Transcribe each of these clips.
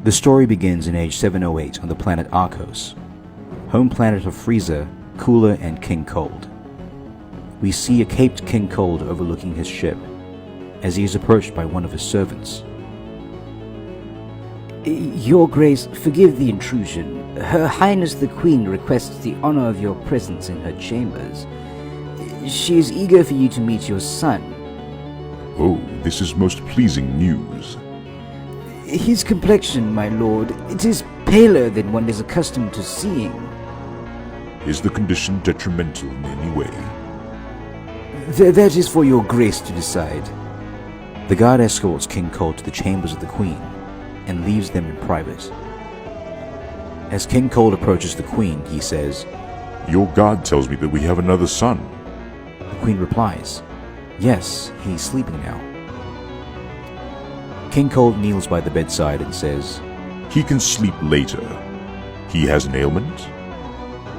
The story begins in age 708 on the planet Arcos, home planet of Frieza, Cooler, and King Cold. We see a caped King Cold overlooking his ship, as he is approached by one of his servants. Your Grace, forgive the intrusion. Her Highness the Queen requests the honor of your presence in her chambers. She is eager for you to meet your son. Oh, this is most pleasing news. His complexion, my lord, it is paler than one is accustomed to seeing. Is the condition detrimental in any way? That is for your Grace to decide. The guard escorts King Cold to the chambers of the Queen and leaves them in private. As King Cold approaches the Queen, he says, Your guard tells me that we have another son. The Queen replies, Yes, he's sleeping now. King Cold kneels by the bedside and says, He can sleep later. He has an ailment?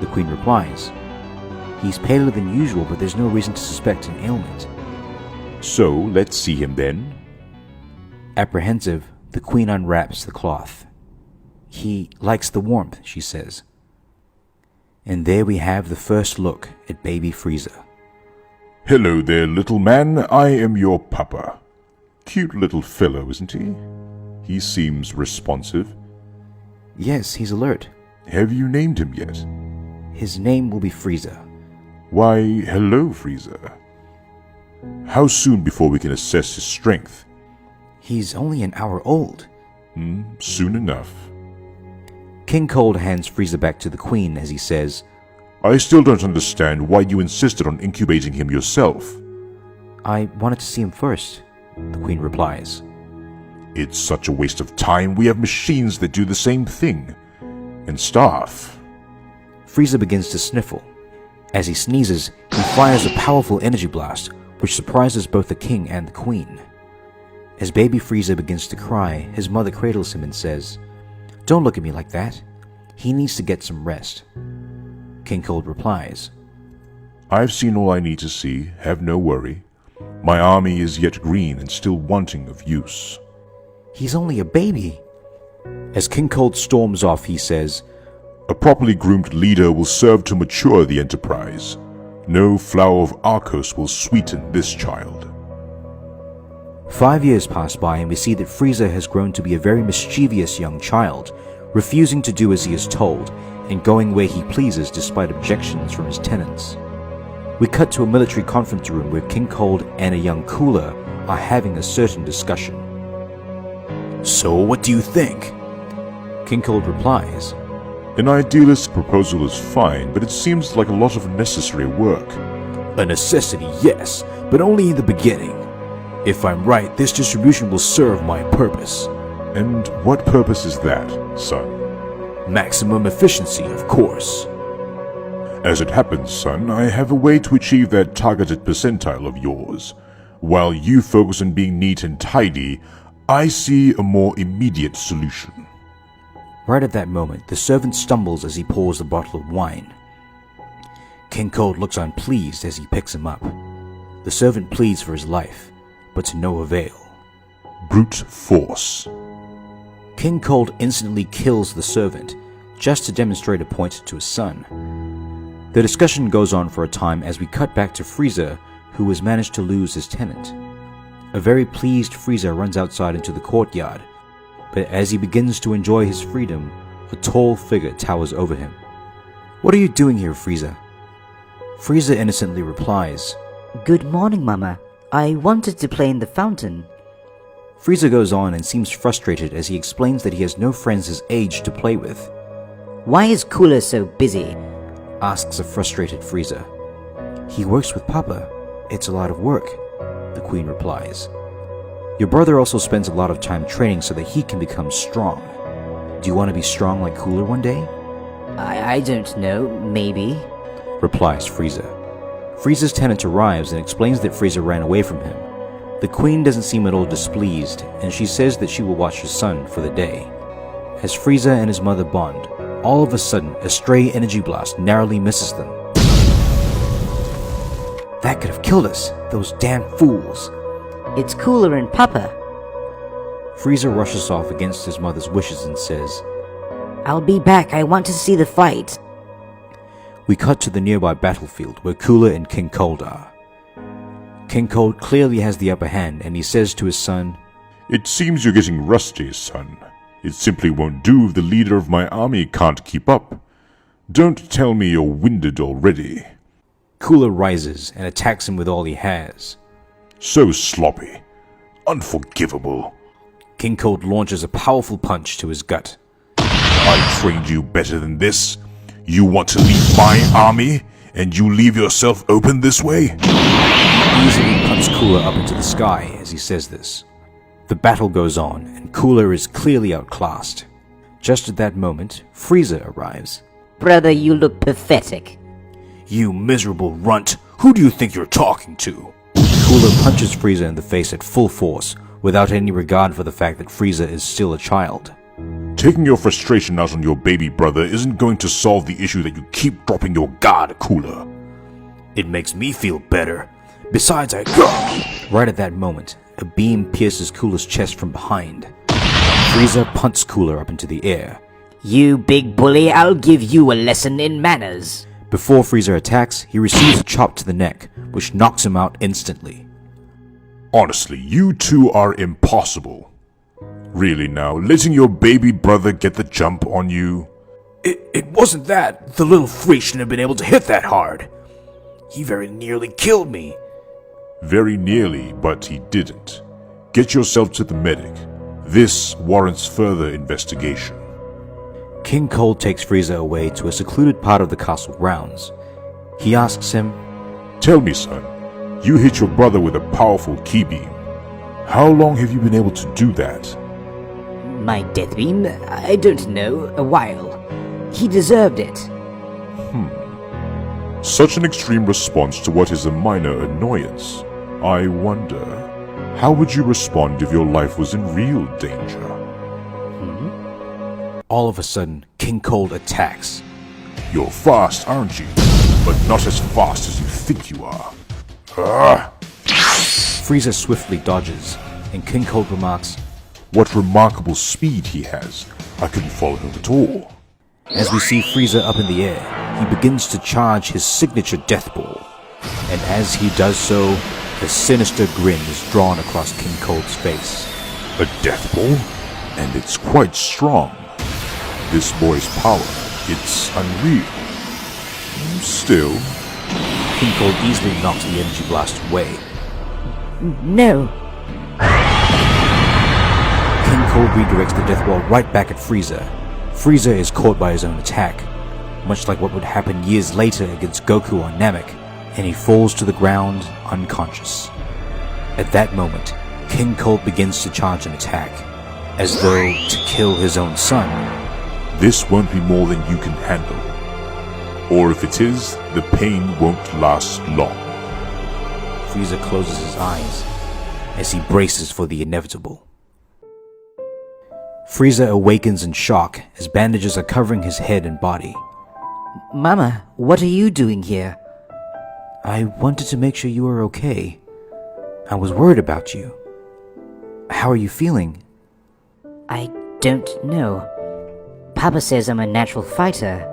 The Queen replies, He's paler than usual, but there's no reason to suspect an ailment. So, let's see him then. Apprehensive, the Queen unwraps the cloth. He likes the warmth, she says. And there we have the first look at baby Frieza. Hello there, little man. I am your papa. Cute little fellow, isn't he? He seems responsive. Yes, he's alert. Have you named him yet? His name will be Frieza. Why, hello, Frieza. How soon before we can assess his strength? He's only an hour old. Soon enough. King Cold hands Frieza back to the Queen as he says, I still don't understand why you insisted on incubating him yourself. I wanted to see him first, the Queen replies. It's such a waste of time. We have machines that do the same thing. And staff. Frieza begins to sniffle. As he sneezes, he fires a powerful energy blast, which surprises both the King and the Queen. As baby Frieza begins to cry, his mother cradles him and says, Don't look at me like that. He needs to get some rest. King Cold replies, I've seen all I need to see. Have no worry. My army is yet green and still wanting of use. He's only a baby. As King Cold storms off, he says, A properly groomed leader will serve to mature the enterprise. No flower of Arcos will sweeten this child. 5 years pass by and we see that Frieza has grown to be a very mischievous young child, refusing to do as he is told and going where he pleases despite objections from his tenants. We cut to a military conference room where King Cold and a young Cooler are having a certain discussion. So what do you think? King Cold replies, An idealist proposal is fine, but it seems like a lot of necessary work. A necessity, yes, but only in the beginning. If I'm right, this distribution will serve my purpose. And what purpose is that, son? Maximum efficiency, of course. As it happens, son, I have a way to achieve that targeted percentile of yours. While you focus on being neat and tidy, I see a more immediate solution. Right at that moment, the servant stumbles as he pours the bottle of wine. King Cold looks unpleased as he picks him up. The servant pleads for his life, but to no avail. Brute force. King Cold instantly kills the servant, just to demonstrate a point to his son. The discussion goes on for a time as we cut back to Frieza, who has managed to lose his tenant. A very pleased Frieza runs outside into the courtyard, but as he begins to enjoy his freedom, a tall figure towers over him. What are you doing here, Frieza? Frieza innocently replies, Good morning, Mama. I wanted to play in the fountain. Frieza goes on and seems frustrated as he explains that he has no friends his age to play with. Why is Cooler so busy? Asks a frustrated Frieza. He works with Papa. It's a lot of work, the Queen replies. Your brother also spends a lot of time training so that he can become strong. Do you want to be strong like Cooler one day? I don't know, maybe, replies Frieza. Frieza's tenant arrives and explains that Frieza ran away from him. The Queen doesn't seem at all displeased, and she says that she will watch her son for the day. As Frieza and his mother bond, all of a sudden a stray energy blast narrowly misses them. That could have killed us, those damn fools. It's cooler in Papa. Frieza rushes off against his mother's wishes and says, I'll be back, I want to see the fight. We cut to the nearby battlefield where Cooler and King Cold are. King Cold clearly has the upper hand and he says to his son, It seems you're getting rusty, son. It simply won't do if the leader of my army can't keep up. Don't tell me you're winded already. Cooler rises and attacks him with all he has. So sloppy. Unforgivable. King Cold launches a powerful punch to his gut. I trained you better than this. You want to lead my army, and you leave yourself open this way? He easily punts Cooler up into the sky as he says this. The battle goes on, and Cooler is clearly outclassed. Just at that moment, Frieza arrives. Brother, you look pathetic. You miserable runt, who do you think you're talking to? Cooler punches Frieza in the face at full force, without any regard for the fact that Frieza is still a child. Taking your frustration out on your baby brother isn't going to solve the issue that you keep dropping your guard, Cooler. It makes me feel better. Besides, Right at that moment, a beam pierces Cooler's chest from behind. Frieza punts Cooler up into the air. You big bully, I'll give you a lesson in manners. Before Frieza attacks, he receives a chop to the neck, which knocks him out instantly. Honestly, you two are impossible. Really now, letting your baby brother get the jump on you? It wasn't that. The little freak shouldn't have been able to hit that hard. He very nearly killed me. Very nearly, but he didn't. Get yourself to the medic. This warrants further investigation. King Cold takes Frieza away to a secluded part of the castle grounds. He asks him, Tell me, son, you hit your brother with a powerful ki beam. How long have you been able to do that? My death beam? I don't know. A while. He deserved it. Such an extreme response to what is a minor annoyance. I wonder, how would you respond if your life was in real danger? All of a sudden, King Cold attacks. You're fast, aren't you? But not as fast as you think you are. Ah! Frieza swiftly dodges, and King Cold remarks, What remarkable speed he has. I couldn't follow him at all. As we see Frieza up in the air, he begins to charge his signature death ball. And as he does so, a sinister grin is drawn across King Cold's face. A death ball? And it's quite strong. This boy's power, it's unreal. Still, King Cold easily knocks the energy blast away. No. King Cold redirects the death ball right back at Frieza. Frieza is caught by his own attack, much like what would happen years later against Goku on Namek, and he falls to the ground unconscious. At that moment, King Cold begins to charge an attack, as though to kill his own son. this won't be more than you can handle. Or if it is, the pain won't last long. Frieza closes his eyes as he braces for the inevitable. Frieza awakens in shock as bandages are covering his head and body. Mama, what are you doing here? I wanted to make sure you were okay. I was worried about you. How are you feeling? I don't know. Papa says I'm a natural fighter.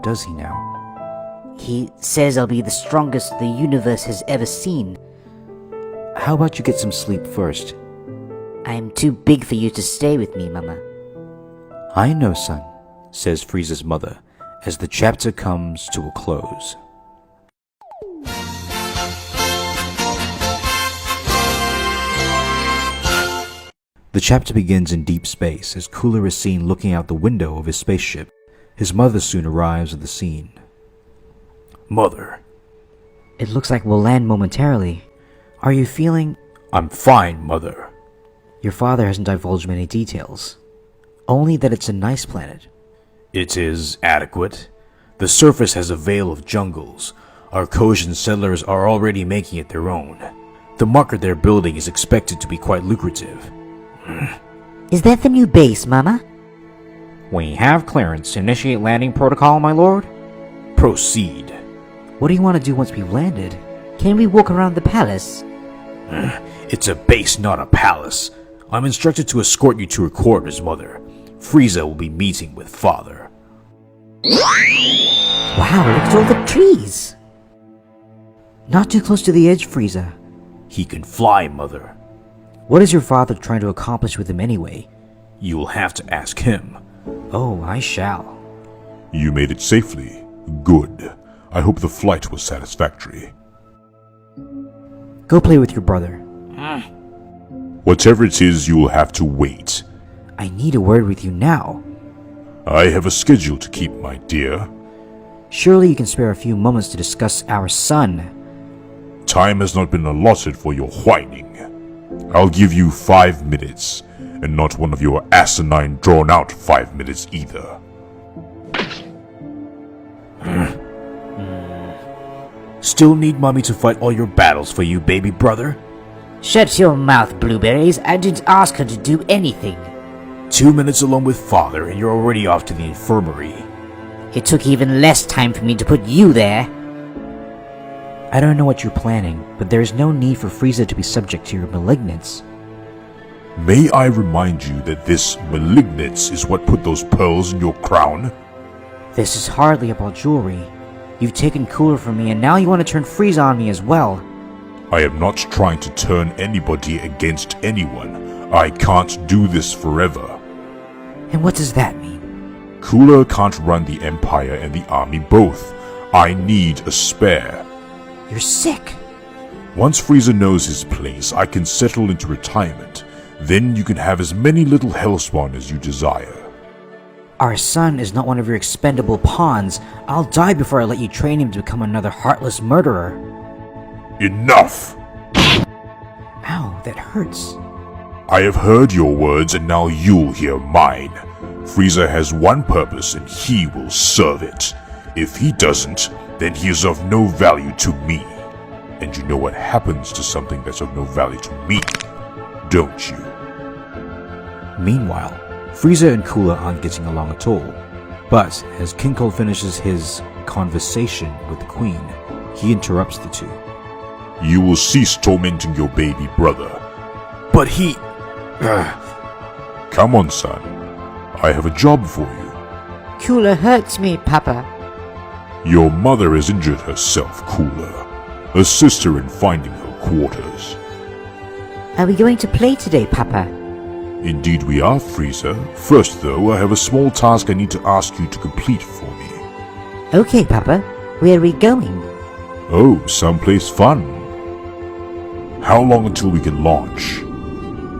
Does he now? He says I'll be the strongest the universe has ever seen. How about you get some sleep first? I'm too big for you to stay with me, Mama. I know, son, says Frieza's mother, as the chapter comes to a close. The chapter begins in deep space as Cooler is seen looking out the window of his spaceship. His mother soon arrives at the scene. Mother. It looks like we'll land momentarily. Are you feeling... I'm fine, Mother. Your father hasn't divulged many details. Only that it's a nice planet. It is adequate. The surface has a veil of jungles. Our Kosian settlers are already making it their own. The market they're building is expected to be quite lucrative. Is that the new base, Mama? We have clearance to initiate landing protocol, my lord. Proceed. What do you want to do once we've landed? Can we walk around the palace? It's a base, not a palace. I'm instructed to escort you to her quarters, Mother. Frieza will be meeting with Father. Wow, look at all the trees! Not too close to the edge, Frieza. He can fly, Mother. What is your father trying to accomplish with him anyway? You will have to ask him. Oh, I shall. You made it safely. Good. I hope the flight was satisfactory. Go play with your brother. Whatever it is, you will have to wait. I need a word with you now. I have a schedule to keep, my dear. Surely you can spare a few moments to discuss our son. Time has not been allotted for your whining. I'll give you 5 minutes, and not one of your asinine drawn-out 5 minutes either. Still need Mommy to fight all your battles for you, baby brother? Shut your mouth, Blueberries. I didn't ask her to do anything. 2 minutes alone with Father, and you're already off to the infirmary. It took even less time for me to put you there. I don't know what you're planning, but there is no need for Frieza to be subject to your malignance. May I remind you that this malignance is what put those pearls in your crown? This is hardly about jewelry. You've taken Cooler from me, and now you want to turn Frieza on me as well. I am not trying to turn anybody against anyone. I can't do this forever. And what does that mean? Cooler can't run the Empire and the army both. I need a spare. You're sick. Once Frieza knows his place, I can settle into retirement. Then you can have as many little Hellspawn as you desire. Our son is not one of your expendable pawns. I'll die before I let you train him to become another heartless murderer. Enough! Ow, that hurts. I have heard your words and now you'll hear mine. Frieza has one purpose and he will serve it. If he doesn't, then he is of no value to me. And you know what happens to something that's of no value to me, don't you? Meanwhile, Frieza and Cooler aren't getting along at all. But as King Cold finishes his conversation with the Queen, he interrupts the two. You will cease tormenting your baby brother. But he... Come on, son. I have a job for you. Cooler hurts me, Papa. Your mother has injured herself, Cooler. Assist her in finding her quarters. Are we going to play today, Papa? Indeed we are, Frieza. First, though, I have a small task I need to ask you to complete for me. Okay, Papa. Where are we going? Oh, someplace fun. How long until we can launch?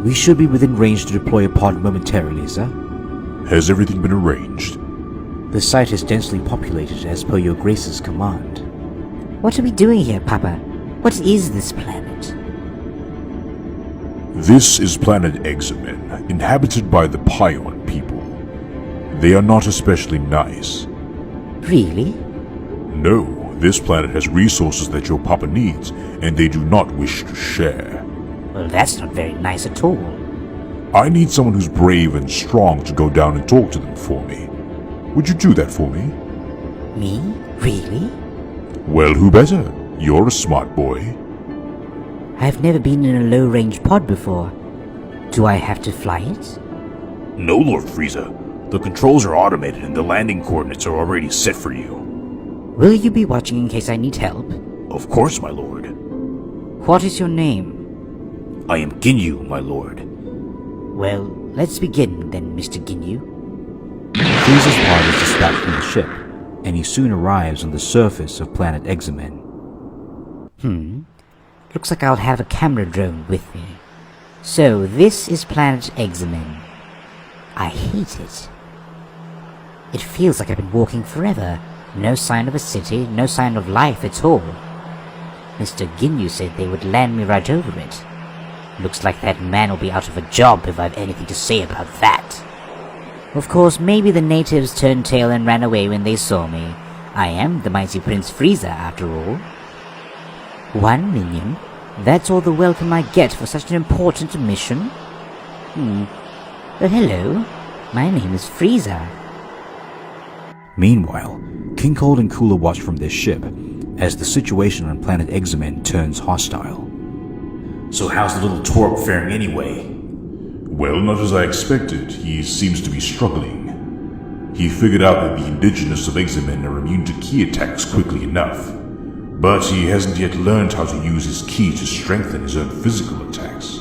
We should be within range to deploy a pod momentarily, sir. Has everything been arranged? The site is densely populated as per your Grace's command. What are we doing here, Papa? What is this planet? This is planet Examen, inhabited by the Pion people. They are not especially nice. Really? No, this planet has resources that your papa needs, and they do not wish to share. Well, that's not very nice at all. I need someone who's brave and strong to go down and talk to them for me. Would you do that for me? Me? Really? Well, who better? You're a smart boy. I've never been in a low-range pod before. Do I have to fly it? No, Lord Frieza. The controls are automated and the landing coordinates are already set for you. Will you be watching in case I need help? Of course, my lord. What is your name? I am Ginyu, my lord. Well, let's begin then, Mr. Ginyu. Frieza's pod is dispatched from the ship, and he soon arrives on the surface of planet Examen. Looks like I'll have a camera drone with me. So, this is planet Examen. I hate it. It feels like I've been walking forever. No sign of a city, no sign of life at all. Mr. Ginyu said they would land me right over it. Looks like that man will be out of a job if I have anything to say about that. Of course, maybe the natives turned tail and ran away when they saw me. I am the mighty Prince Frieza, after all. 1 million? That's all the welcome I get for such an important mission? Well, hello. My name is Frieza. Meanwhile, King Cold and Cooler watch from their ship, as the situation on planet Examen turns hostile. So how's the little twerp faring anyway? Well, not as I expected. He seems to be struggling. He figured out that the indigenous of Examen are immune to ki attacks quickly enough, but he hasn't yet learned how to use his ki to strengthen his own physical attacks.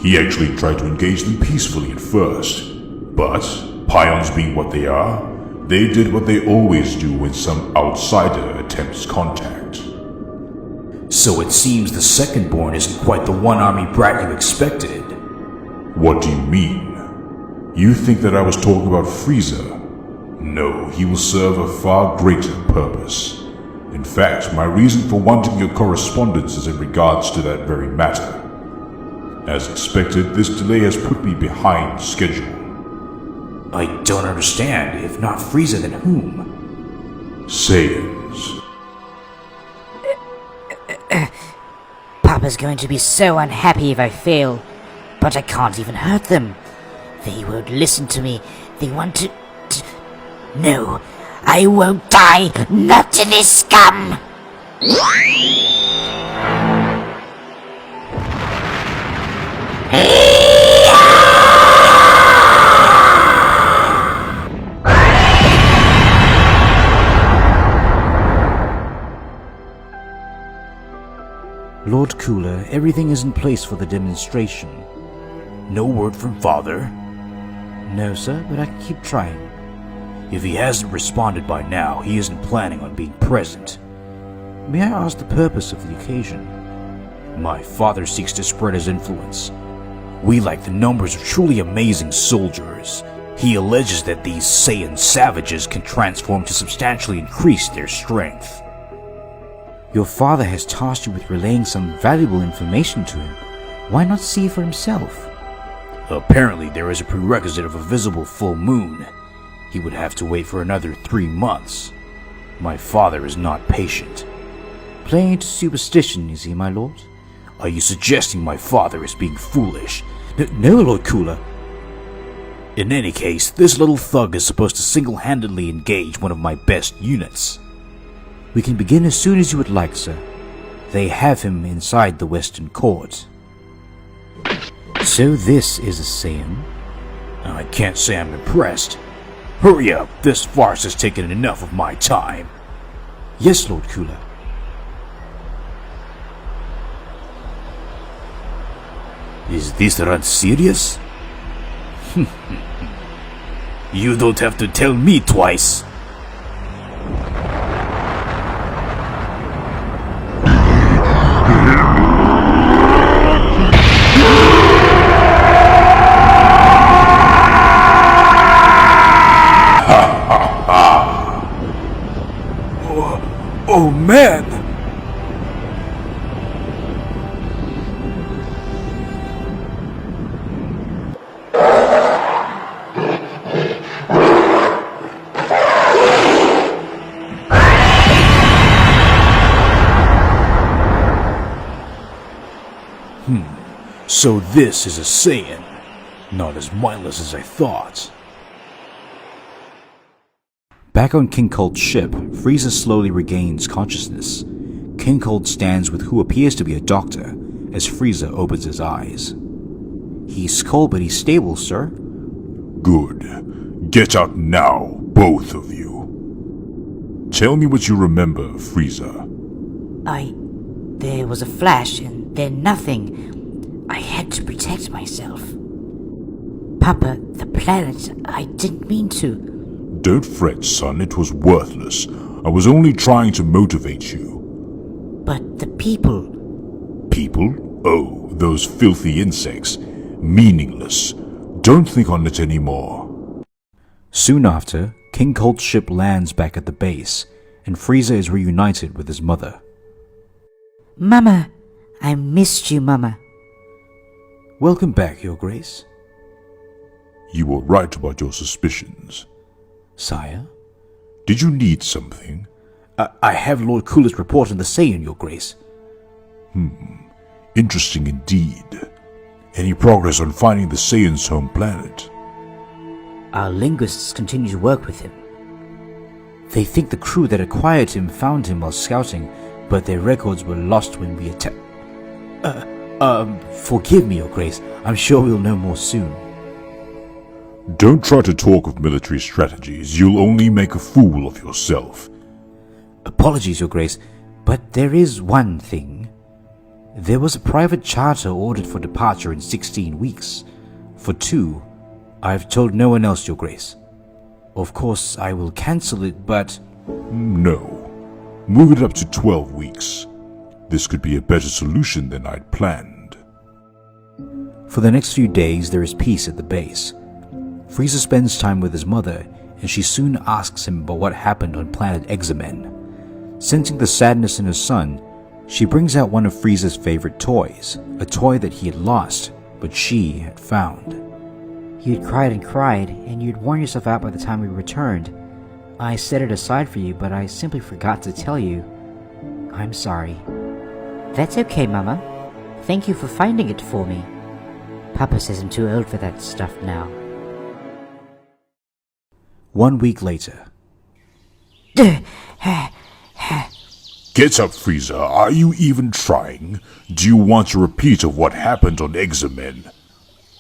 He actually tried to engage them peacefully at first, but, pions being what they are, they did what they always do when some outsider attempts contact. So it seems the second-born isn't quite the one-army brat you expected. What do you mean? You think that I was talking about Frieza? No, he will serve a far greater purpose. In fact, my reason for wanting your correspondence is in regards to that very matter. As expected, this delay has put me behind schedule. I don't understand. If not Frieza, then whom? Saiyans. Papa's going to be so unhappy if I fail, but I can't even hurt them. They won't listen to me. They want to... No, I won't die, not to this scum! Lord Cooler, everything is in place for the demonstration. No word from Father? No, sir, but I can keep trying. If he hasn't responded by now, he isn't planning on being present. May I ask the purpose of the occasion? My father seeks to spread his influence. We like the numbers of truly amazing soldiers. He alleges that these Saiyan savages can transform to substantially increase their strength. Your father has tasked you with relaying some valuable information to him. Why not see for himself? Apparently there is a prerequisite of a visible full moon. He would have to wait for another 3 months. My father is not patient. Playing into superstition, is he, my lord? Are you suggesting my father is being foolish? No, Lord Cooler. In any case, this little thug is supposed to single-handedly engage one of my best units. We can begin as soon as you would like, sir. They have him inside the Western Court. So this is a Saiyan? I can't say I'm impressed. Hurry up, this farce has taken enough of my time. Yes, Lord Cooler. Is this run serious? You don't have to tell me twice. Oh man! So this is a Saiyan. Not as mindless as I thought. Back on King Cold's ship, Frieza slowly regains consciousness. King Cold stands with who appears to be a doctor as Frieza opens his eyes. He's cold but he's stable, sir. Good. Get out now, both of you. Tell me what you remember, Frieza. There was a flash and then nothing. I had to protect myself. Papa, the planet, I didn't mean to. Don't fret, son, it was worthless. I was only trying to motivate you. But the people... People? Oh, those filthy insects. Meaningless. Don't think on it anymore. Soon after, King Cold's ship lands back at the base, and Frieza is reunited with his mother. Mama! I missed you, Mama. Welcome back, Your Grace. You were right about your suspicions. Sire? Did you need something? I have Lord Cooler's report on the Saiyan, Your Grace. Interesting indeed. Any progress on finding the Saiyan's home planet? Our linguists continue to work with him. They think the crew that acquired him found him while scouting, but their records were lost when we attacked. Forgive me, Your Grace. I'm sure we'll know more soon. Don't try to talk of military strategies. You'll only make a fool of yourself. Apologies, Your Grace, but there is one thing. There was a private charter ordered for departure in 16 weeks. For 2, I've told no one else, Your Grace. Of course, I will cancel it, but... No. Move it up to 12 weeks. This could be a better solution than I'd planned. For the next few days, there is peace at the base. Frieza spends time with his mother, and she soon asks him about what happened on planet Examen. Sensing the sadness in her son, she brings out one of Frieza's favorite toys, a toy that he had lost, but she had found. You'd cried and cried, and you'd worn yourself out by the time we returned. I set it aside for you, but I simply forgot to tell you. I'm sorry. That's okay, Mama. Thank you for finding it for me. Papa says I'm too old for that stuff now. 1 week later. Get up, Frieza. Are you even trying? Do you want a repeat of what happened on Examen?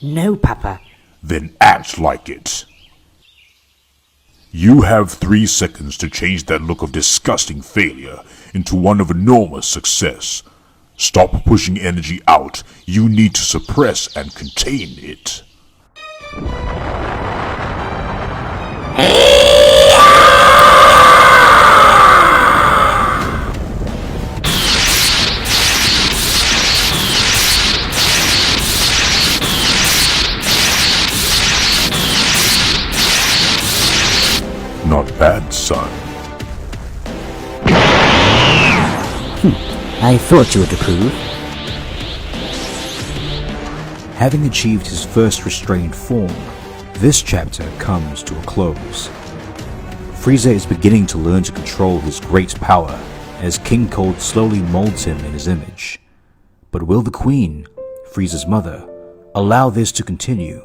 No, Papa. Then act like it. You have 3 seconds to change that look of disgusting failure into one of enormous success. Stop pushing energy out. You need to suppress and contain it. Not bad, son. I thought you would approve. Having achieved his first restrained form, this chapter comes to a close. Frieza is beginning to learn to control his great power as King Cold slowly molds him in his image. But will the Queen, Frieza's mother, allow this to continue?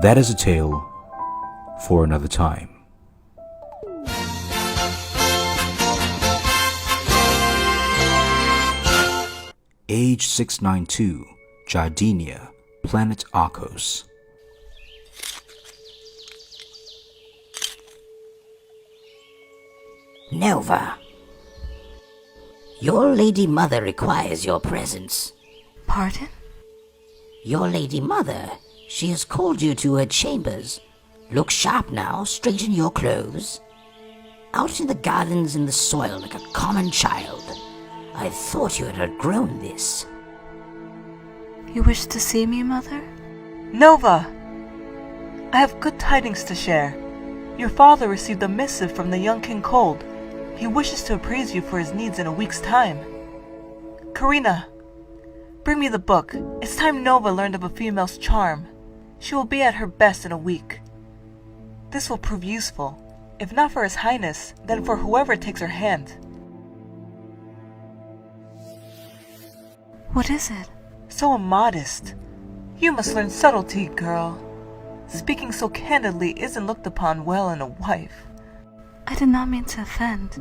That is a tale for another time. Age 692, Jardenia, Planet Arcos. Nova. Your Lady Mother requires your presence. Pardon? Your Lady Mother. She has called you to her chambers. Look sharp now, straighten your clothes. Out in the gardens in the soil like a common child. I thought you had outgrown this. You wish to see me, Mother? Nova! I have good tidings to share. Your father received a missive from the young King Cold. He wishes to appraise you for his needs in a week's time. Karina, bring me the book. It's time Nova learned of a female's charm. She will be at her best in a week. This will prove useful, if not for His Highness, then for whoever takes her hand. What is it? So immodest. You must learn subtlety, girl. Speaking so candidly isn't looked upon well in a wife. I did not mean to offend.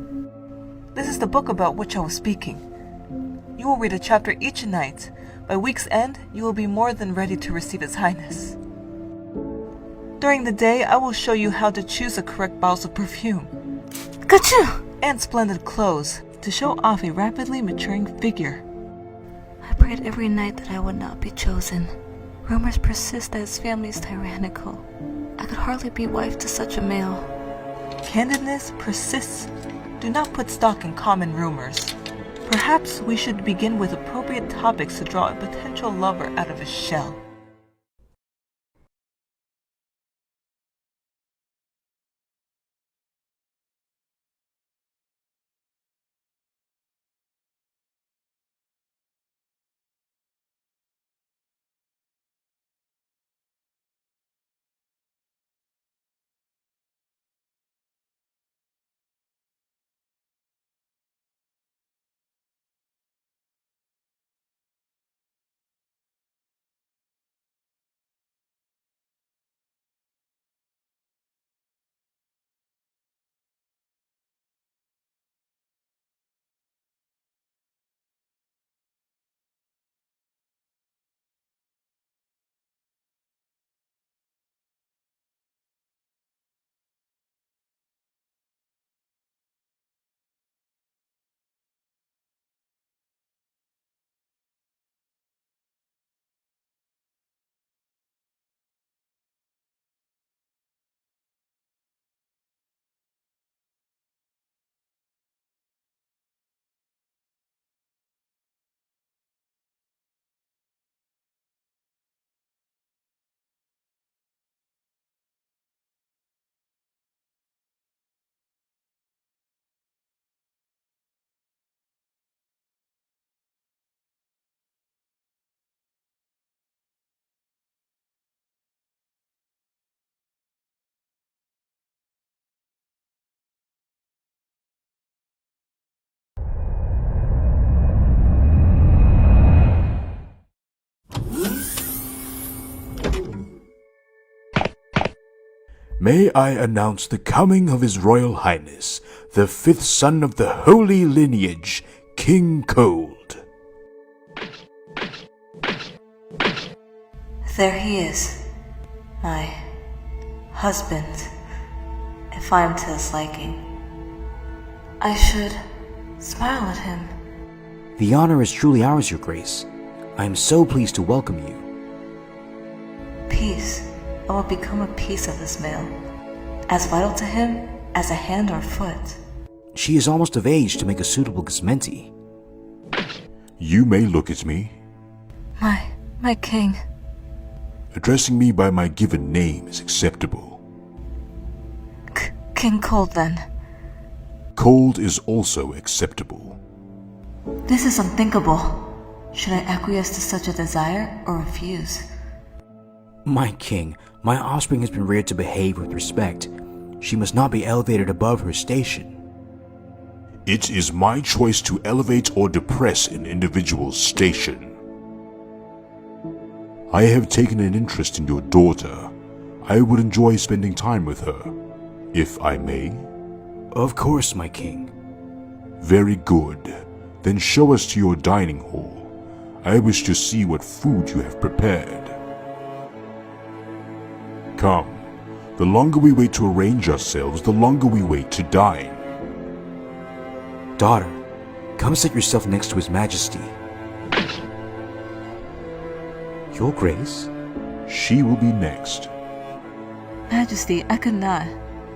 This is the book about which I was speaking. You will read a chapter each night. By week's end, you will be more than ready to receive His Highness. During the day, I will show you how to choose the correct bottles of perfume. Gotcha! And splendid clothes to show off a rapidly maturing figure. I prayed every night that I would not be chosen. Rumors persist that his family is tyrannical. I could hardly be wife to such a male. Candidness persists. Do not put stock in common rumors. Perhaps we should begin with appropriate topics to draw a potential lover out of his shell. May I announce the coming of His Royal Highness, the 5th son of the holy lineage, King Cold. There he is, my husband, if I am to his liking. I should smile at him. The honor is truly ours, Your Grace. I am so pleased to welcome you. Peace. I will become a piece of this male, as vital to him as a hand or foot. She is almost of age to make a suitable Gizmenti. You may look at me. My king. Addressing me by my given name is acceptable. King Cold, then. Cold is also acceptable. This is unthinkable. Should I acquiesce to such a desire or refuse? My king, my offspring has been reared to behave with respect. She must not be elevated above her station. It is my choice to elevate or depress an individual's station. I have taken an interest in your daughter. I would enjoy spending time with her, if I may. Of course, my king. Very good. Then show us to your dining hall. I wish to see what food you have prepared. Come. The longer we wait to arrange ourselves, the longer we wait to dine. Daughter, come sit yourself next to His Majesty. Your Grace? She will be next. Majesty, I could not.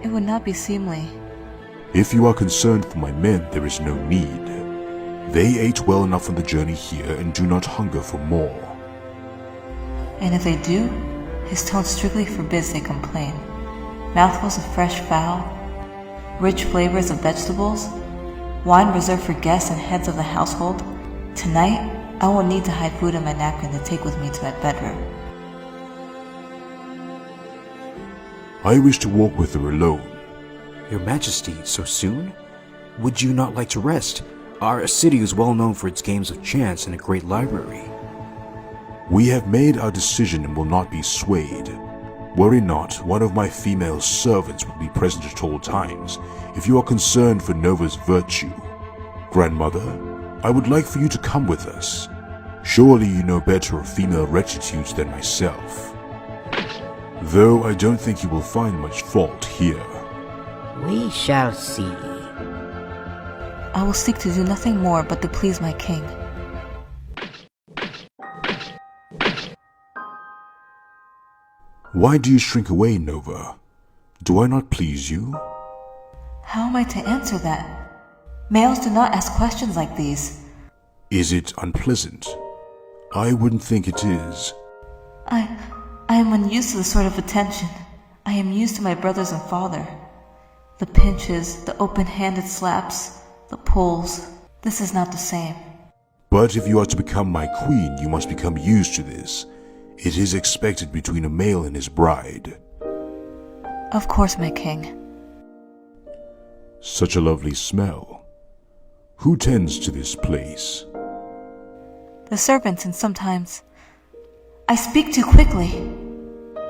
It would not be seemly. If you are concerned for my men, there is no need. They ate well enough on the journey here and do not hunger for more. And if they do, his tone strictly forbids they complain. Mouthfuls of fresh fowl, rich flavors of vegetables, wine reserved for guests and heads of the household. Tonight, I will need to hide food in my napkin to take with me to my bedroom. I wish to walk with her alone. Your Majesty, so soon? Would you not like to rest? Our city is well known for its games of chance and a great library. We have made our decision and will not be swayed. Worry not, one of my female servants will be present at all times, if you are concerned for Nova's virtue. Grandmother, I would like for you to come with us. Surely you know better of female rectitudes than myself. Though I don't think you will find much fault here. We shall see. I will seek to do nothing more but to please my king. Why do you shrink away, Nova? Do I not please you? How am I to answer that? Males do not ask questions like these. Is it unpleasant? I wouldn't think it is. I am unused to this sort of attention. I am used to my brothers and father. The pinches, the open-handed slaps, the pulls. This is not the same. But if you are to become my queen, you must become used to this. It is expected between a male and his bride. Of course, my king. Such a lovely smell. Who tends to this place? The servants, and sometimes I speak too quickly.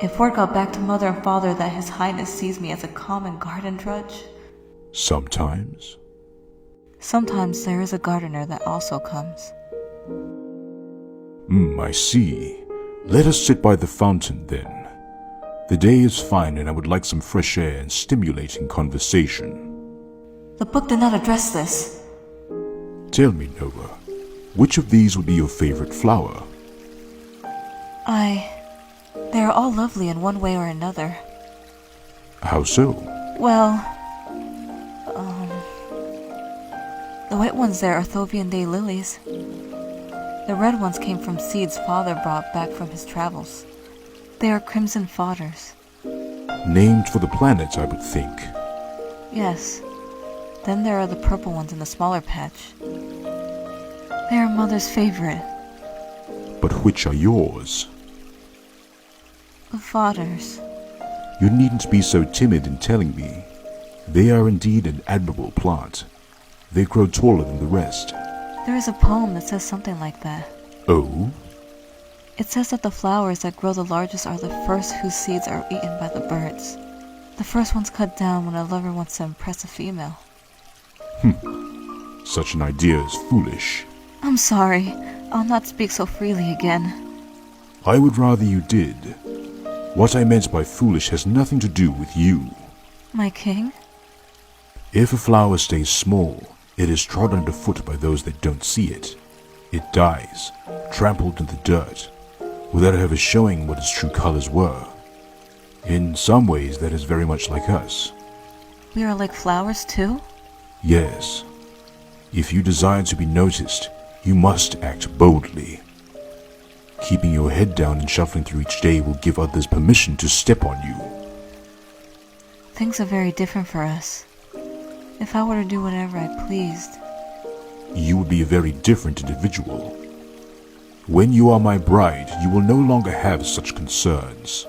If word got back to mother and father that His Highness sees me as a common garden drudge. Sometimes. Sometimes there is a gardener that also comes. I see. Let us sit by the fountain then. The day is fine and I would like some fresh air and stimulating conversation. The book did not address this. Tell me, Nova, which of these would be your favorite flower? They are all lovely in one way or another. How so? Well, the white ones there are Thovian day lilies. The red ones came from seeds father brought back from his travels. They are crimson fodders. Named for the planet, I would think. Yes. Then there are the purple ones in the smaller patch. They are mother's favorite. But which are yours? The fodders. You needn't be so timid in telling me. They are indeed an admirable plant. They grow taller than the rest. There is a poem that says something like that. Oh? It says that the flowers that grow the largest are the first whose seeds are eaten by the birds. The first one's cut down when a lover wants to impress a female. Such an idea is foolish. I'm sorry. I'll not speak so freely again. I would rather you did. What I meant by foolish has nothing to do with you. My king? If a flower stays small, it is trodden underfoot by those that don't see it. It dies, trampled in the dirt, without ever showing what its true colors were. In some ways, that is very much like us. We are like flowers too? Yes. If you desire to be noticed, you must act boldly. Keeping your head down and shuffling through each day will give others permission to step on you. Things are very different for us. If I were to do whatever I pleased, you would be a very different individual. When you are my bride, you will no longer have such concerns.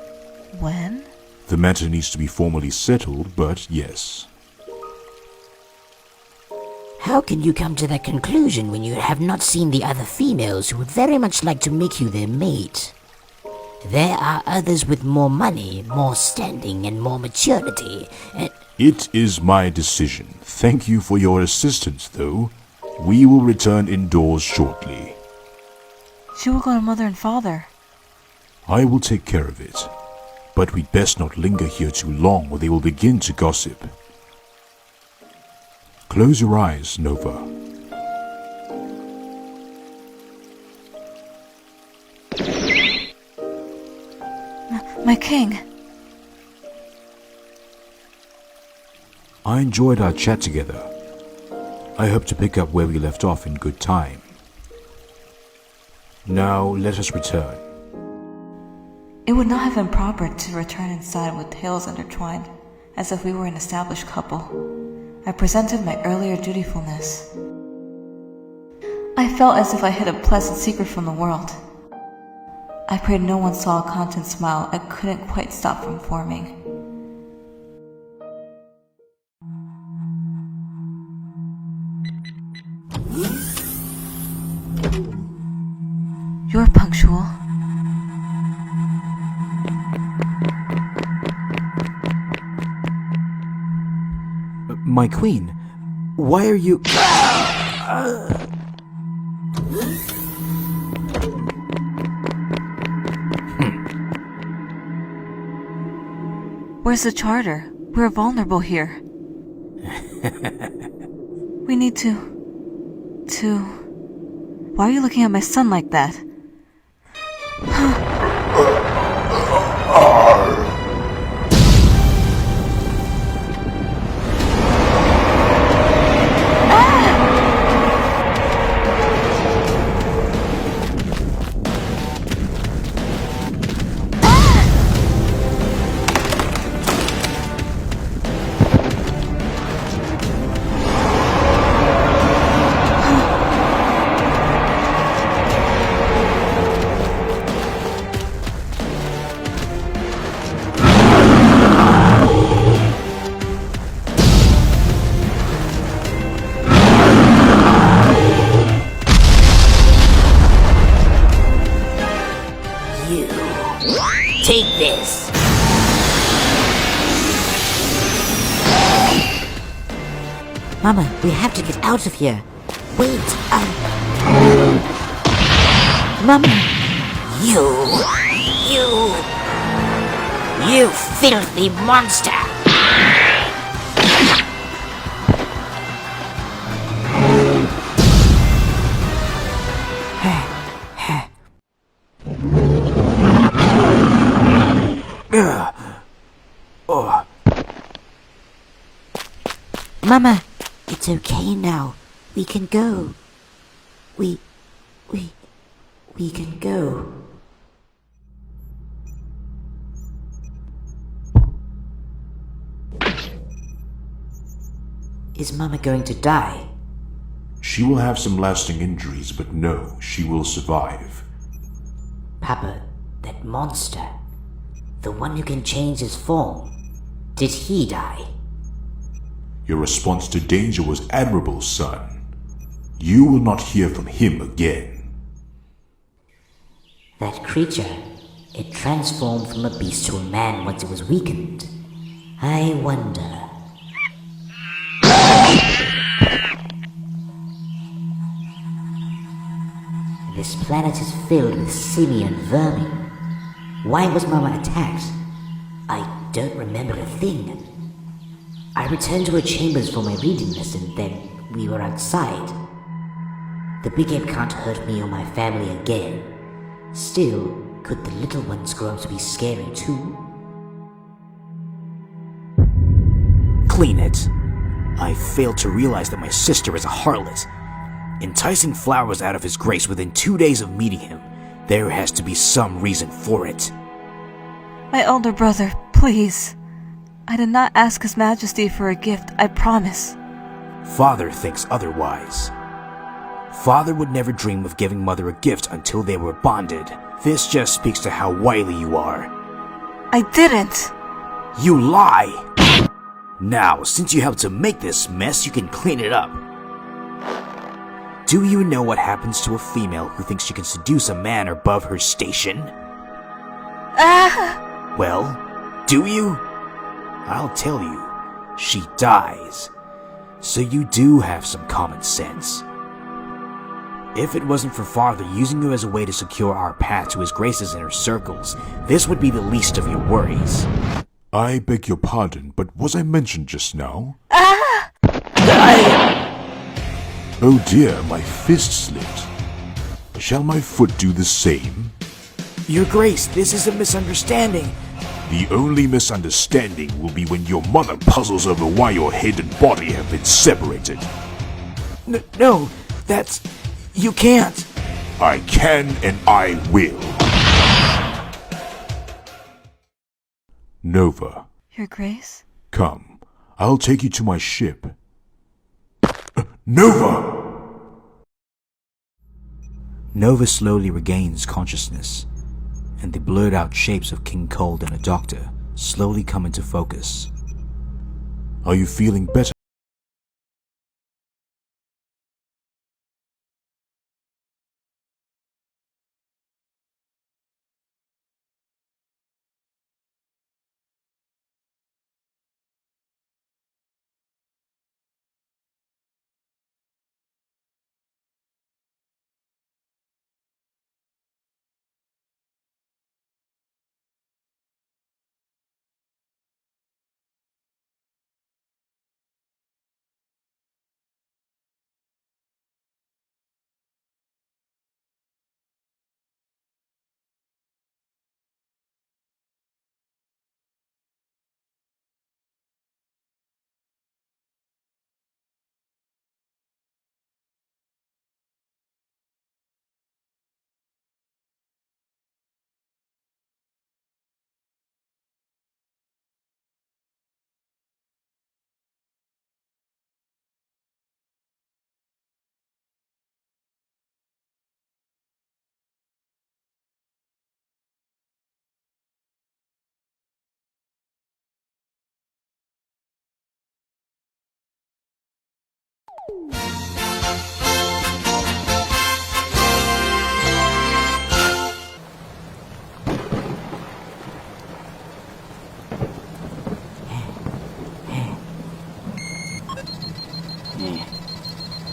when? The matter needs to be formally settled, but yes. How can you come to that conclusion when you have not seen the other females who would very much like to make you their mate? There are others with more money, more standing, and more maturity, and... It is my decision. Thank you for your assistance, though. We will return indoors shortly. She will go to mother and father. I will take care of it. But we'd best not linger here too long or they will begin to gossip. Close your eyes, Nova. My king. I enjoyed our chat together. I hope to pick up where we left off in good time. Now let us return. It would not have been proper to return inside with tails intertwined, as if we were an established couple. I presented my earlier dutifulness. I felt as if I hid a pleasant secret from the world. I prayed no one saw a content smile I couldn't quite stop from forming. You're punctual. My queen, why are you... Where's the charter? We're vulnerable here. We need to... Why are you looking at my son like that? Take this. Mama, we have to get out of here. Wait, Mama! You filthy monster! Mama, it's okay now. We can go. We can go. Is Mama going to die? She will have some lasting injuries, but no, she will survive. Papa, that monster, the one who can change his form, did he die? Your response to danger was admirable, son. You will not hear from him again. That creature, it transformed from a beast to a man once it was weakened. I wonder. This planet is filled with simian vermin. Why was Mama attacked? I don't remember a thing. I returned to her chambers for my reading lesson, then we were outside. The big ape can't hurt me or my family again. Still, could the little ones grow up to be scary too? Clean it. I failed to realize that my sister is a harlot. Enticing Flowers out of his grace within 2 days of meeting him. There has to be some reason for it. My older brother, please. I did not ask His Majesty for a gift, I promise. Father thinks otherwise. Father would never dream of giving Mother a gift until they were bonded. This just speaks to how wily you are. I didn't! You lie! Now, since you helped to make this mess, you can clean it up. Do you know what happens to a female who thinks she can seduce a man above her station? Ah! Well, do you? I'll tell you, she dies. So you do have some common sense. If it wasn't for Father using you as a way to secure our path to his grace's inner circles, this would be the least of your worries. I beg your pardon, but was I mentioned just now? Ah! Oh dear, my fist slipped. Shall my foot do the same? Your Grace, this is a misunderstanding. The only misunderstanding will be when your mother puzzles over why your head and body have been separated. No, that's... You can't. I can and I will. Nova, Your Grace? come. I'll take you to my ship. Nova! Nova slowly regains consciousness, and the blurred out shapes of King Cold and a doctor slowly come into focus. Are you feeling better?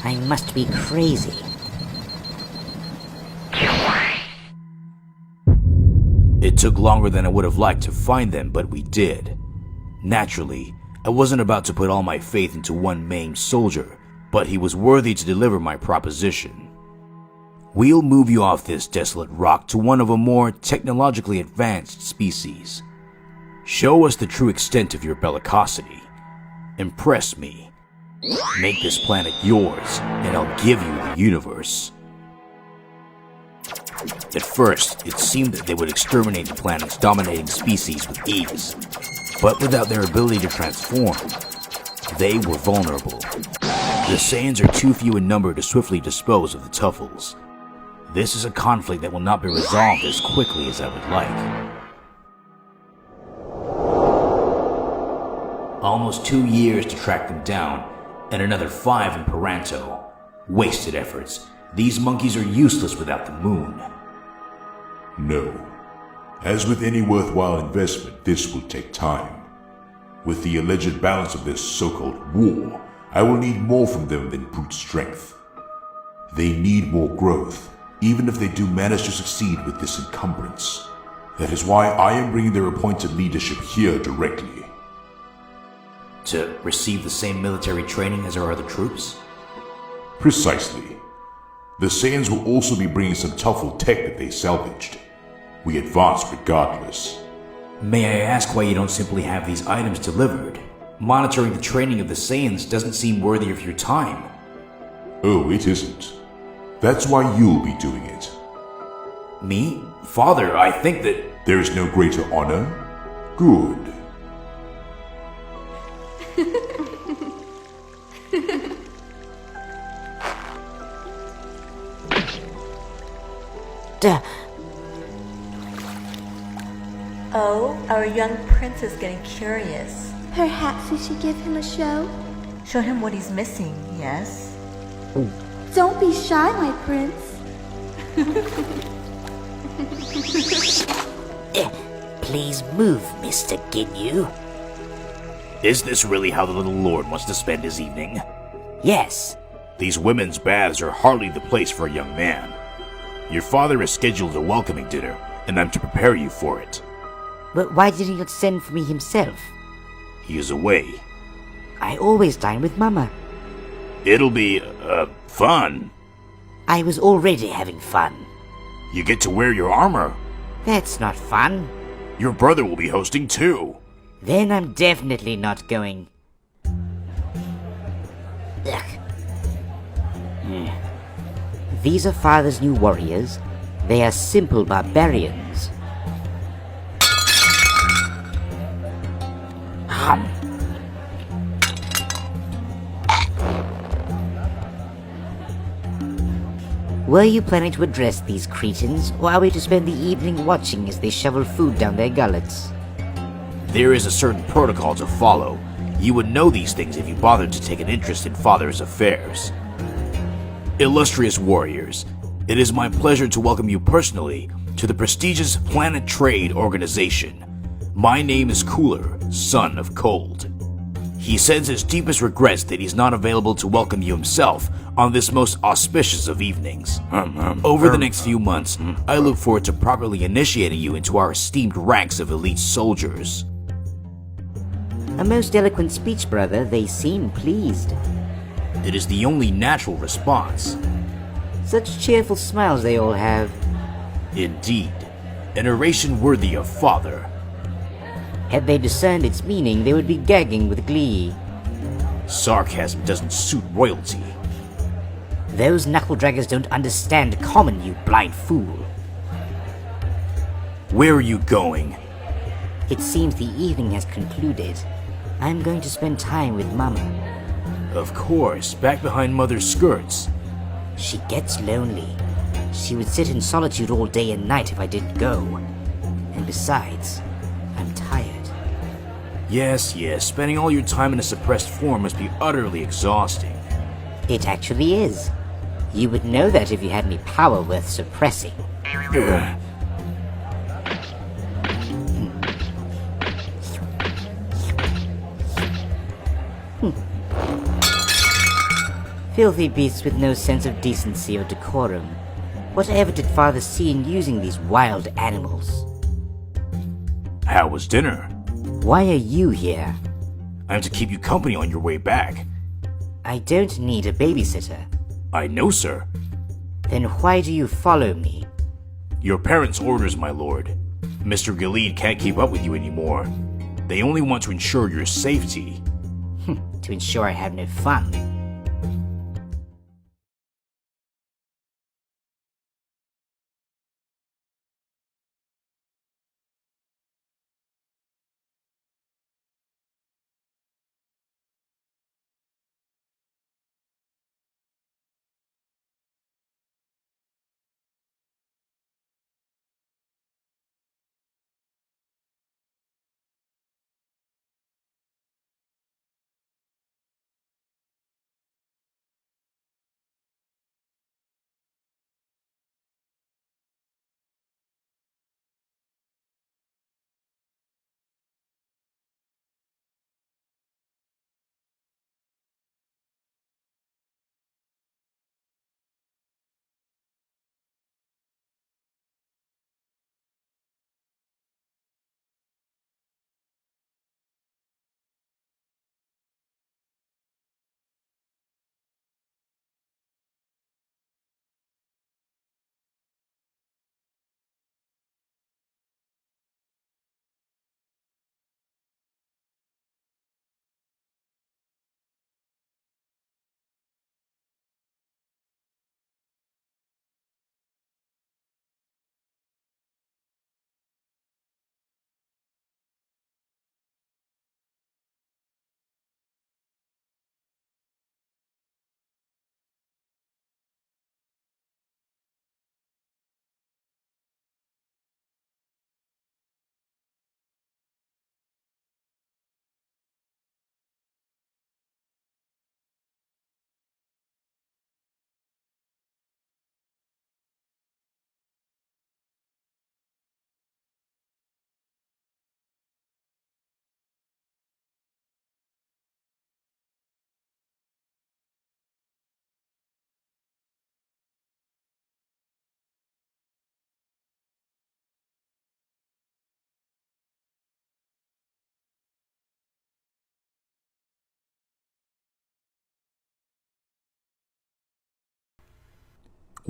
I must be crazy. It took longer than I would have liked to find them, but we did. Naturally, I wasn't about to put all my faith into one maimed soldier, but he was worthy to deliver my proposition. We'll move you off this desolate rock to one of a more technologically advanced species. Show us the true extent of your bellicosity. Impress me. Make this planet yours, and I'll give you the universe. At first, it seemed that they would exterminate the planet's dominating species with ease, but without their ability to transform, they were vulnerable. The Saiyans are too few in number to swiftly dispose of the Tuffles. This is a conflict that will not be resolved as quickly as I would like. Almost 2 years to track them down, and another 5 in Paranto. Wasted efforts. These monkeys are useless without the moon. No. As with any worthwhile investment, this will take time. With the alleged balance of this so-called war, I will need more from them than brute strength. They need more growth, even if they do manage to succeed with this encumbrance. That is why I am bringing their appointed leadership here directly. To receive the same military training as our other troops? Precisely. The Saiyans will also be bringing some tough tech that they salvaged. We advance regardless. May I ask why you don't simply have these items delivered? Monitoring the training of the Saiyans doesn't seem worthy of your time. Oh, it isn't. That's why you'll be doing it. Me? Father, I think that... There is no greater honor? Good. Duh. Oh, our young prince is getting curious. Perhaps we should give him a show? Show him what he's missing, yes? Don't be shy, my prince. Please move, Mr. Ginyu. Is this really how the little lord wants to spend his evening? Yes. These women's baths are hardly the place for a young man. Your father has scheduled a welcoming dinner, and I'm to prepare you for it. But why did he not send for me himself? He is away. I always dine with Mama. It'll be, fun. I was already having fun. You get to wear your armor. That's not fun. Your brother will be hosting too. Then I'm definitely not going. Ugh. These are Father's new warriors. They are simple barbarians. Were you planning to address these cretins, or are we to spend the evening watching as they shovel food down their gullets? There is a certain protocol to follow. You would know these things if you bothered to take an interest in Father's affairs. Illustrious warriors, it is my pleasure to welcome you personally to the prestigious Planet Trade Organization. My name is Cooler, son of Cold. He sends his deepest regrets that he's not available to welcome you himself on this most auspicious of evenings. Over the next few months, I look forward to properly initiating you into our esteemed ranks of elite soldiers. A most eloquent speech, brother. They seem pleased. It is the only natural response. Such cheerful smiles they all have. Indeed, an oration worthy of Father. Had they discerned its meaning, they would be gagging with glee. Sarcasm doesn't suit royalty. Those knuckle-draggers don't understand common, you blind fool. Where are you going? It seems the evening has concluded. I'm going to spend time with Mama. Of course, back behind Mother's skirts. She gets lonely. She would sit in solitude all day and night if I didn't go. And besides, I'm tired. Yes, spending all your time in a suppressed form must be utterly exhausting. It actually is. You would know that if you had any power worth suppressing. Filthy beasts with no sense of decency or decorum. Whatever did Father see in using these wild animals? How was dinner? Why are you here? I'm to keep you company on your way back. I don't need a babysitter. I know, sir. Then why do you follow me? Your parents' orders, my lord. Mr. Gilead can't keep up with you anymore. They only want to ensure your safety. To ensure I have no fun.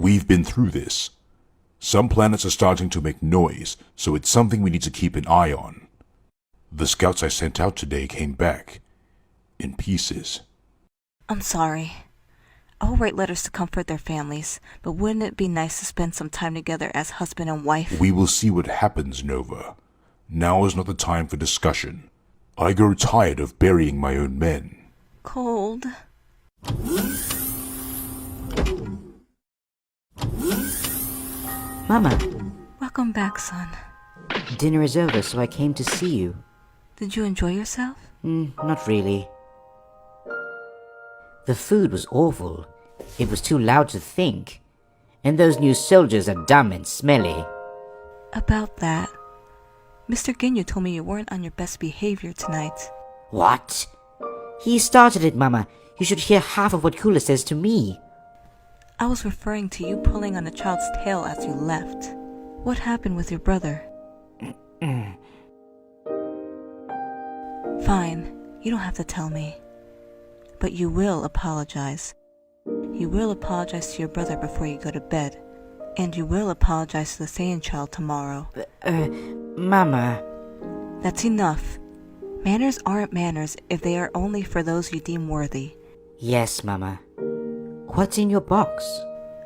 We've been through this. Some planets are starting to make noise, so it's something we need to keep an eye on. The scouts I sent out today came back in pieces. I'm sorry. I'll write letters to comfort their families, but wouldn't it be nice to spend some time together as husband and wife? We will see what happens, Nova. Now is not the time for discussion. I grow tired of burying my own men. Cold. Mama, Welcome back, son. dinner is over, so I came to see you. Did you enjoy yourself? Not really. The food was awful. It was too loud to think. And those new soldiers are dumb and smelly. About that, Mr. Ginyu told me you weren't on your best behavior tonight. What? He started it, Mama. You should hear half of what Kula says to me. I was referring to you pulling on a child's tail as you left. What happened with your brother? Fine, you don't have to tell me. But you will apologize. You will apologize to your brother before you go to bed. And you will apologize to the Saiyan child tomorrow. Mama. That's enough. Manners aren't manners if they are only for those you deem worthy. Yes, Mama. What's in your box?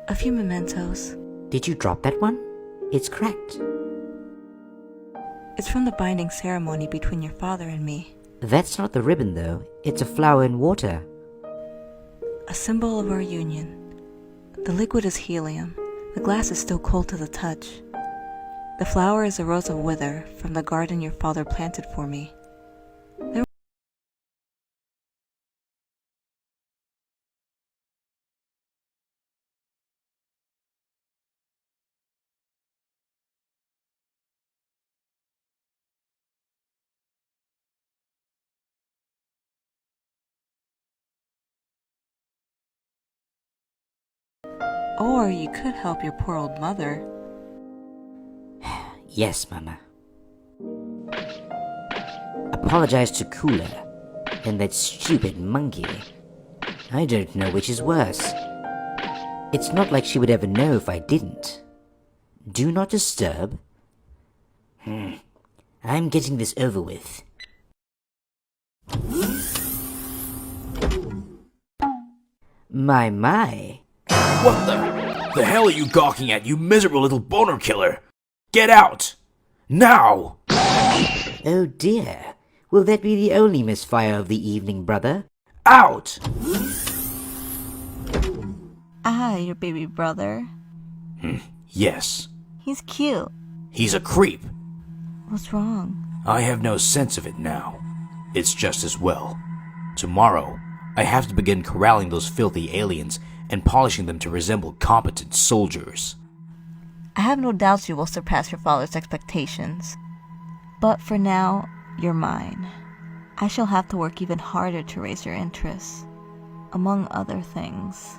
A few mementos. Did you drop that one? It's cracked. It's from the binding ceremony between your father and me. That's not the ribbon, though. It's a flower in water. A symbol of our union. The liquid is helium. The glass is still cold to the touch. The flower is a rose of wither from the garden your father planted for me. Or you could help your poor old mother. Yes, Mama. Apologize to Kula and that stupid monkey. I don't know which is worse. It's not like she would ever know if I didn't. Do not disturb. I'm getting this over with. My. What the hell are you gawking at, you miserable little boner killer? Get out! Now! Oh dear. Will that be the only misfire of the evening, brother? Out! Your baby brother. Yes. He's cute. He's a creep. What's wrong? I have no sense of it now. It's just as well. Tomorrow, I have to begin corralling those filthy aliens and polishing them to resemble competent soldiers. I have no doubts you will surpass your father's expectations. But for now, you're mine. I shall have to work even harder to raise your interests, among other things.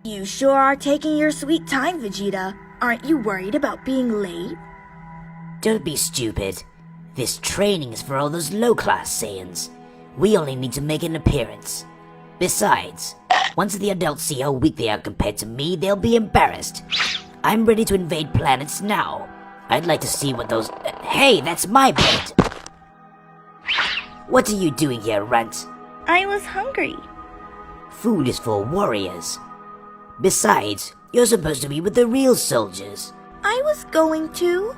You sure are taking your sweet time, Vegeta. Aren't you worried about being late? Don't be stupid. This training is for all those low-class Saiyans. We only need to make an appearance. Besides, once the adults see how weak they are compared to me, they'll be embarrassed. I'm ready to invade planets now. I'd like to see what those... Hey, that's my bed! What are you doing here, Runt? I was hungry. Food is for warriors. Besides, you're supposed to be with the real soldiers. I was going to.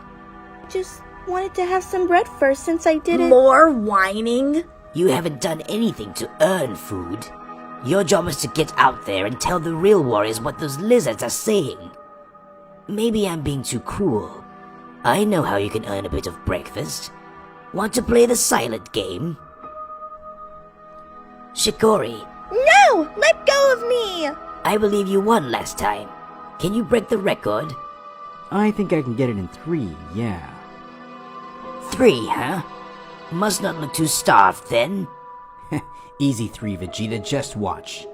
Just wanted to have some bread first since I didn't... More whining? You haven't done anything to earn food. Your job is to get out there and tell the real warriors what those lizards are saying. Maybe I'm being too cruel. I know how you can earn a bit of breakfast. Want to play the silent game? Shikori, No! Let go of me! I believe you won last time. Can you break the record? I think I can get it in 3, yeah. 3, huh? Must not look too starved then. Easy 3, Vegeta, just watch.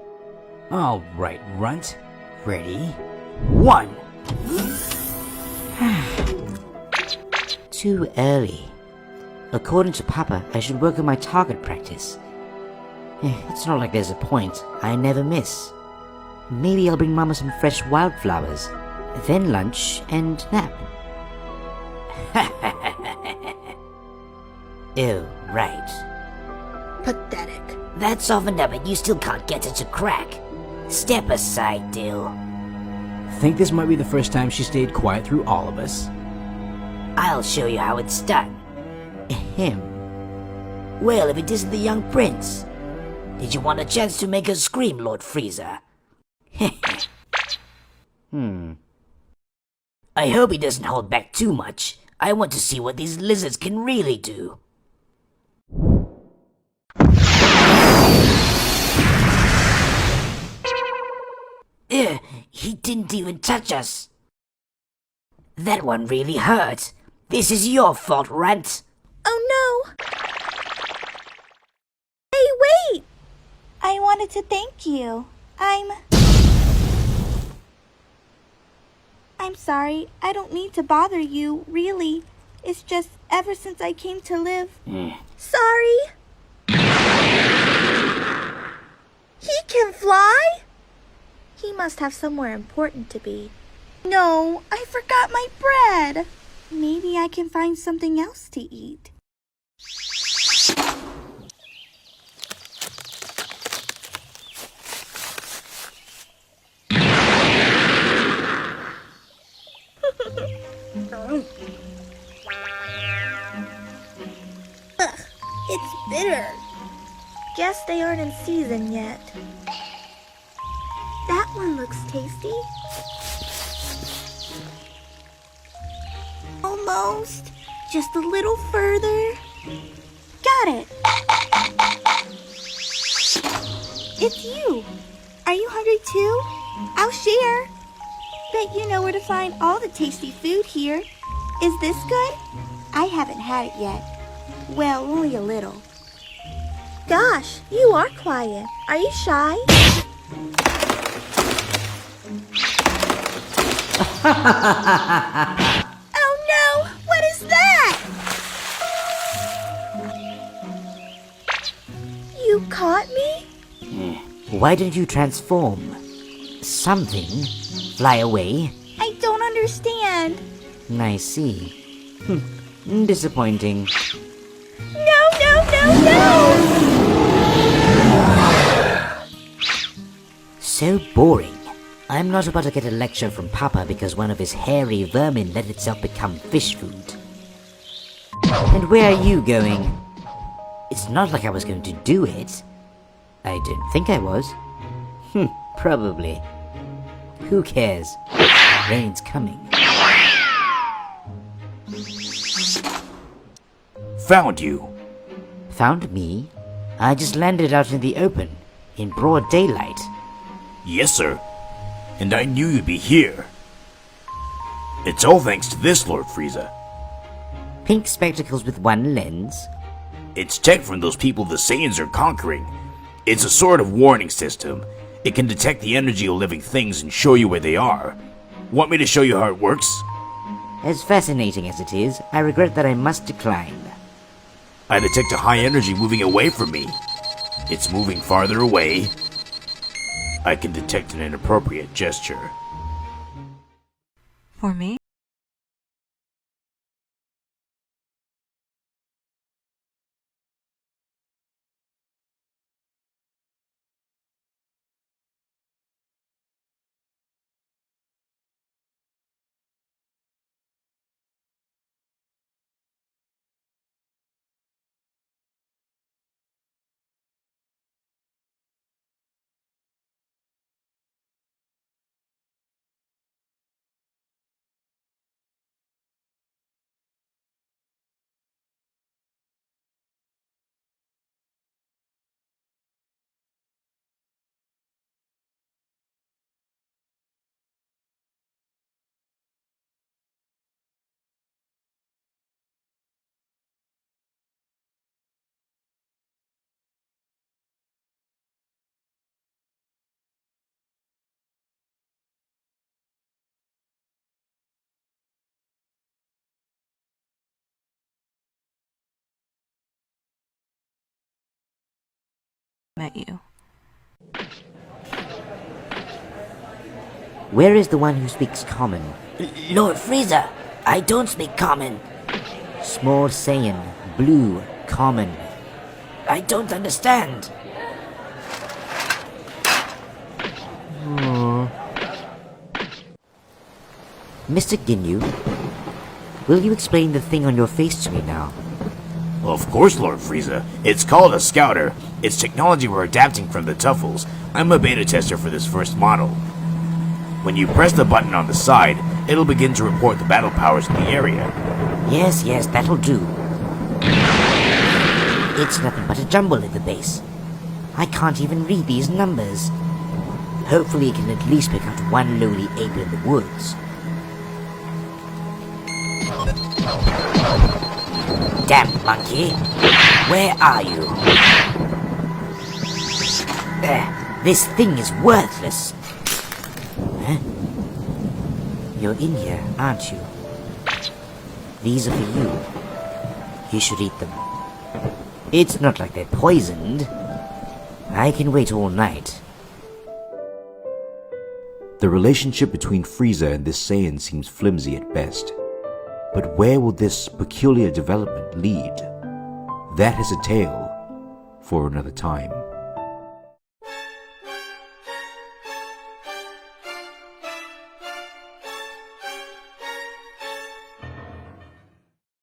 Alright, Runt. Ready? 1! Too early. According to Papa, I should work on my target practice. It's not like there's a point. I never miss. Maybe I'll bring Mama some fresh wildflowers, then lunch and nap. Oh, right. Pathetic. That's softened up and you still can't get it to crack. Step aside, Dill. Think this might be the first time she stayed quiet through all of us? I'll show you how it's done. Ahem. Well, if it isn't the young prince. Did you want a chance to make her scream, Lord Frieza? I hope he doesn't hold back too much. I want to see what these lizards can really do. He didn't even touch us. That one really hurt. This is your fault, Rant. Oh no! Hey, wait! I wanted to thank you. I'm sorry. I don't mean to bother you, really. It's just ever since I came to live. Sorry. He can fly? He must have somewhere important to be. No, I forgot my bread. Maybe I can find something else to eat. Ugh, it's bitter. Guess they aren't in season yet. That one looks tasty. Almost. Just a little further. Got it. It's you. Are you hungry too? I'll share. Bet you know where to find all the tasty food here. Is this good? I haven't had it yet. Well, only a little. Gosh, you are quiet. Are you shy? Oh no! What is that? You caught me? Why don't you transform? Something? Fly away? I don't understand. I see. Disappointing. No, no, no, no! So boring. I'm not about to get a lecture from Papa because one of his hairy vermin let itself become fish food. And where are you going? It's not like I was going to do it. I didn't think I was. Probably. Who cares? Rain's coming. Found you. Found me? I just landed out in the open, in broad daylight. Yes, sir. And I knew you'd be here. It's all thanks to this, Lord Frieza. Pink spectacles with one lens? It's tech from those people the Saiyans are conquering. It's a sort of warning system. It can detect the energy of living things and show you where they are. Want me to show you how it works? As fascinating as it is, I regret that I must decline. I detect a high energy moving away from me. It's moving farther away. I can detect an inappropriate gesture. For me? Met you. Where is the one who speaks common? Lord Frieza, I don't speak common. Small Saiyan, blue, common. I don't understand. Mr. Ginyu, will you explain the thing on your face to me now? Of course, Lord Frieza. It's called a scouter. It's technology we're adapting from the Tuffles. I'm a beta tester for this first model. When you press the button on the side, it'll begin to report the battle powers in the area. Yes, that'll do. It's nothing but a jumble at the base. I can't even read these numbers. Hopefully it can at least pick out one lowly ape in the woods. Damn monkey, where are you? This thing is worthless. Huh? You're in here, aren't you? These are for you. You should eat them. It's not like they're poisoned. I can wait all night. The relationship between Frieza and this Saiyan seems flimsy at best. But where will this peculiar development lead? That is a tale for another time.